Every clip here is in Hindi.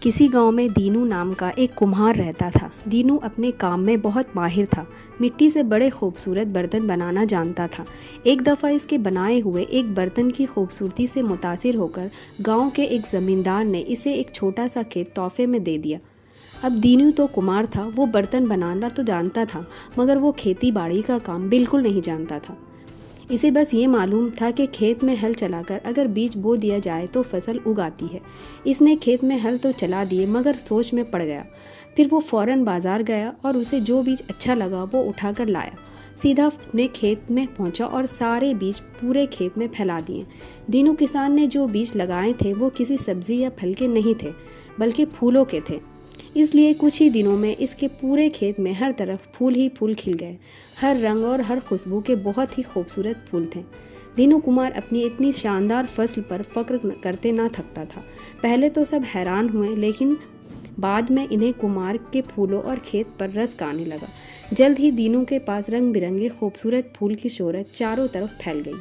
किसी गांव में दीनू नाम का एक कुम्हार रहता था। दीनू अपने काम में बहुत माहिर था। मिट्टी से बड़े खूबसूरत बर्तन बनाना जानता था। एक दफ़ा इसके बनाए हुए एक बर्तन की खूबसूरती से मुतासिर होकर गांव के एक ज़मींदार ने इसे एक छोटा सा खेत तोहफे में दे दिया। अब दीनू तो कुम्हार था, वो बर्तन बनाना तो जानता था, मगर वो खेती बाड़ी का काम बिल्कुल नहीं जानता था। इसे बस ये मालूम था कि खेत में हल चलाकर अगर बीज बो दिया जाए तो फसल उग आती है। इसने खेत में हल तो चला दिए, मगर सोच में पड़ गया। फिर वो फ़ौरन बाज़ार गया और उसे जो बीज अच्छा लगा वो उठाकर लाया। सीधा अपने खेत में पहुंचा और सारे बीज पूरे खेत में फैला दिए। दीनू किसान ने जो बीज लगाए थे वो किसी सब्ज़ी या फल के नहीं थे, बल्कि फूलों के थे। इसलिए कुछ ही दिनों में इसके पूरे खेत में हर तरफ फूल ही फूल खिल गए। हर रंग और हर खुशबू के बहुत ही खूबसूरत फूल थे। दीनू कुमार अपनी इतनी शानदार फसल पर फख्र करते ना थकता था। पहले तो सब हैरान हुए, लेकिन बाद में इन्हें कुमार के फूलों और खेत पर रस आने लगा। जल्द ही दीनू के पास रंग बिरंगे खूबसूरत फूल की शोहरत चारों तरफ फैल गई।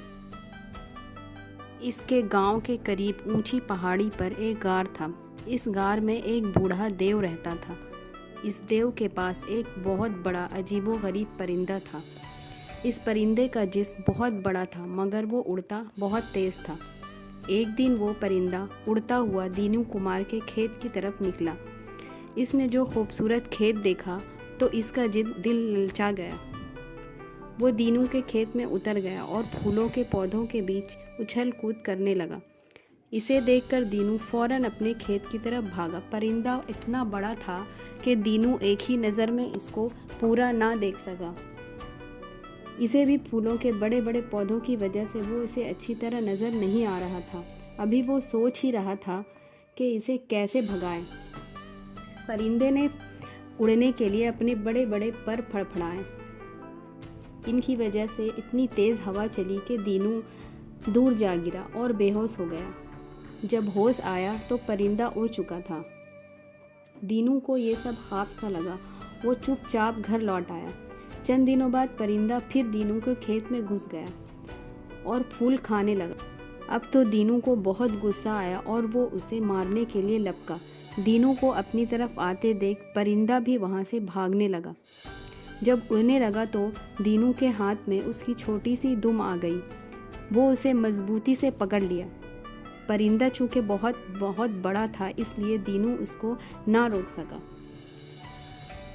इसके गांव के करीब ऊंची पहाड़ी पर एक गार था। इस गार में एक बूढ़ा देव रहता था। इस देव के पास एक बहुत बड़ा अजीबोगरीब परिंदा था। इस परिंदे का जिस्म बहुत बड़ा था, मगर वो उड़ता बहुत तेज़ था। एक दिन वो परिंदा उड़ता हुआ दीनू कुमार के खेत की तरफ निकला। इसने जो खूबसूरत खेत देखा तो इसका दिल ललचा गया। वो दीनू के खेत में उतर गया और फूलों के पौधों के बीच उछल कूद करने लगा। इसे देखकर दीनू फौरन अपने खेत की तरफ भागा। परिंदा इतना बड़ा था कि दीनू एक ही नज़र में इसको पूरा ना देख सका। इसे भी फूलों के बड़े बड़े पौधों की वजह से वो इसे अच्छी तरह नज़र नहीं आ रहा था। अभी वो सोच ही रहा था कि इसे कैसे भगाए। परिंदे ने उड़ने के लिए अपने बड़े बड़े पर फड़फड़ाए। इनकी वजह से इतनी तेज़ हवा चली कि दीनू दूर जा गिरा और बेहोश हो गया। जब होश आया तो परिंदा उड़ चुका था। दीनू को ये सब ख्वाब सा लगा। वो चुपचाप घर लौट आया। चंद दिनों बाद परिंदा फिर दीनू के खेत में घुस गया और फूल खाने लगा। अब तो दीनू को बहुत गुस्सा आया और वो उसे मारने के लिए लपका। दीनू को अपनी तरफ आते देख परिंदा भी वहाँ से भागने लगा। जब उड़ने लगा तो दीनू के हाथ में उसकी छोटी सी दुम आ गई। वो उसे मजबूती से पकड़ लिया। परिंदा चूँकि बहुत बड़ा था, इसलिए दीनू उसको ना रोक सका,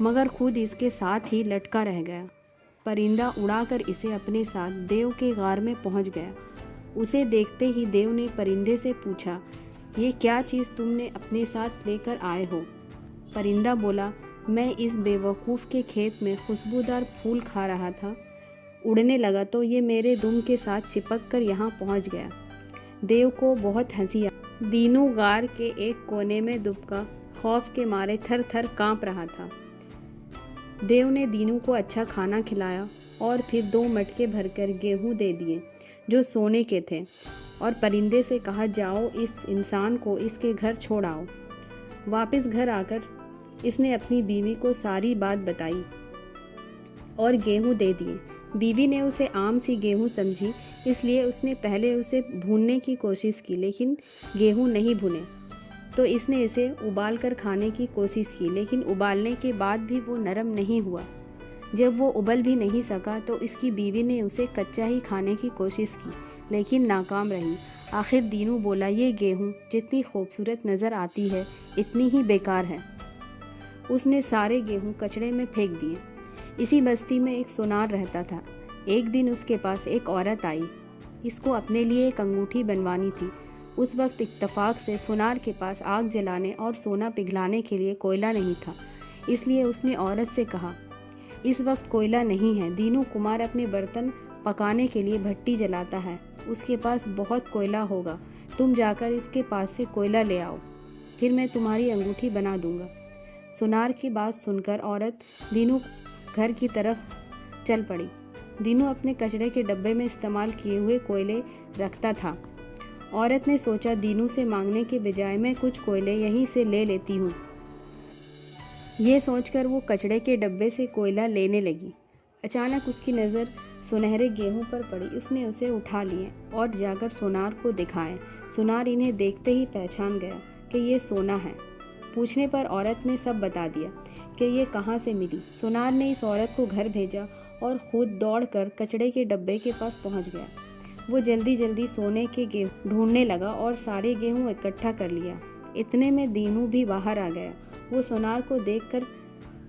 मगर खुद इसके साथ ही लटका रह गया। परिंदा उड़ाकर इसे अपने साथ देव के गार में पहुंच गया। उसे देखते ही देव ने परिंदे से पूछा, ये क्या चीज़ तुमने अपने साथ लेकर आए हो? परिंदा बोला, मैं इस बेवकूफ़ के खेत में खुशबूदार फूल खा रहा था। उड़ने लगा तो ये मेरे दुम के साथ चिपक कर यहाँ पहुँच गया। देव को बहुत हंसी आई। दीनू गार के एक कोने में दुबका खौफ के मारे थर थर काँप रहा था। देव ने दीनू को अच्छा खाना खिलाया और फिर 2 मटके भरकर गेहूं दे दिए जो सोने के थे, और परिंदे से कहा, जाओ इस इंसान को इसके घर छोड़ आओ। वापस घर आकर इसने अपनी बीवी को सारी बात बताई और गेहूं दे दिए। बीवी ने उसे आम सी गेहूं समझी, इसलिए उसने पहले उसे भूनने की कोशिश की, लेकिन गेहूं नहीं भुने। तो इसने इसे उबाल कर खाने की कोशिश की, लेकिन उबालने के बाद भी वो नरम नहीं हुआ। जब वो उबल भी नहीं सका तो इसकी बीवी ने उसे कच्चा ही खाने की कोशिश की, लेकिन नाकाम रही। आखिर दीनू बोला, ये गेहूं जितनी खूबसूरत नज़र आती है इतनी ही बेकार है। उसने सारे गेहूं कचड़े में फेंक दिए। इसी बस्ती में एक सोनार रहता था। एक दिन उसके पास एक औरत आई। इसको अपने लिए एक अंगूठी बनवानी थी। उस वक्त इत्तेफाक से सोनार के पास आग जलाने और सोना पिघलाने के लिए कोयला नहीं था, इसलिए उसने औरत से कहा, इस वक्त कोयला नहीं है। दीनू कुमार अपने बर्तन पकाने के लिए भट्टी जलाता है, उसके पास बहुत कोयला होगा। तुम जाकर इसके पास से कोयला ले आओ, फिर मैं तुम्हारी अंगूठी बना दूंगा। सोनार की बात सुनकर औरत दीनू घर की तरफ चल पड़ी। दीनू अपने कचड़े के डब्बे में इस्तेमाल किए हुए कोयले रखता था। औरत ने सोचा, दीनू से मांगने के बजाय मैं कुछ कोयले यहीं से ले लेती हूँ। ये सोचकर वो कचड़े के डब्बे से कोयला लेने लगी। अचानक उसकी नज़र सुनहरे गेहूं पर पड़ी। उसने उसे उठा लिए और जाकर सोनार को दिखाए। सोनार इन्हें देखते ही पहचान गया कि ये सोना है। पूछने पर औरत ने सब बता दिया कि ये कहाँ से मिली। सोनार ने इस औरत को घर भेजा और खुद दौड़कर कचड़े के डब्बे के पास पहुँच गया। वो जल्दी जल्दी सोने के गेहूँ ढूंढने लगा और सारे गेहूँ इकट्ठा कर लिया। इतने में दीनू भी बाहर आ गया। वो सोनार को देखकर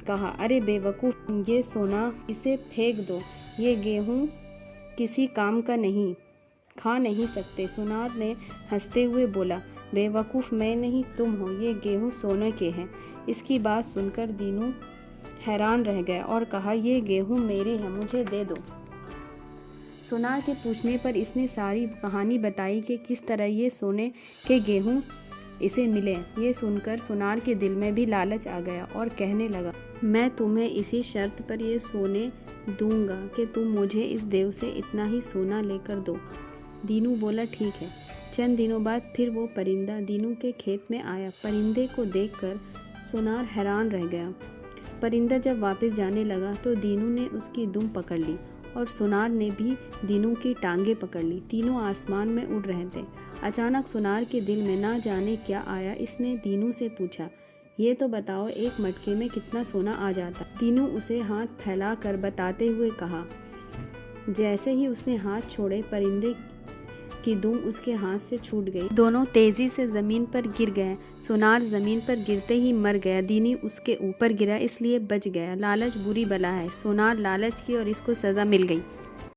कहा, अरे बेवकूफ़, ये सोना, इसे फेंक दो, ये गेहूँ किसी काम का नहीं, खा नहीं सकते। सोनार ने हंसते हुए बोला, बेवकूफ़ मैं नहीं तुम हो, ये गेहूँ सोने के हैं। इसकी बात सुनकर दीनू हैरान रह गया और कहा, ये गेहूँ मेरे हैं, मुझे दे दो। सोनार के पूछने पर इसने सारी कहानी बताई कि किस तरह ये सोने के गेहूँ इसे मिले। ये सुनकर सोनार के दिल में भी लालच आ गया और कहने लगा, मैं तुम्हें इसी शर्त पर ये सोने दूंगा कि तुम मुझे इस देव से इतना ही सोना लेकर दो। दीनू बोला, ठीक है। चंद दिनों बाद फिर वो परिंदा दीनू के खेत में आया। परिंदे को देखकर सोनार हैरान रह गया। परिंदा जब वापस जाने लगा तो दीनू ने उसकी दुम पकड़ ली और सोनार ने भी दीनू की टांगें पकड़ ली। तीनों आसमान में उड़ रहे थे। अचानक सोनार के दिल में ना जाने क्या आया। इसने दीनू से पूछा, ये तो बताओ, एक मटके में कितना सोना आ जाता। दीनू उसे हाथ फैलाकर बताते हुए कहा। जैसे ही उसने हाथ छोड़े, परिंदे की दुम उसके हाथ से छूट गई। दोनों तेजी से जमीन पर गिर गए। सोनार जमीन पर गिरते ही मर गया। दीनू उसके ऊपर गिरा, इसलिए बच गया। लालच बुरी बला है। सोनार लालच की और इसको सजा मिल गई।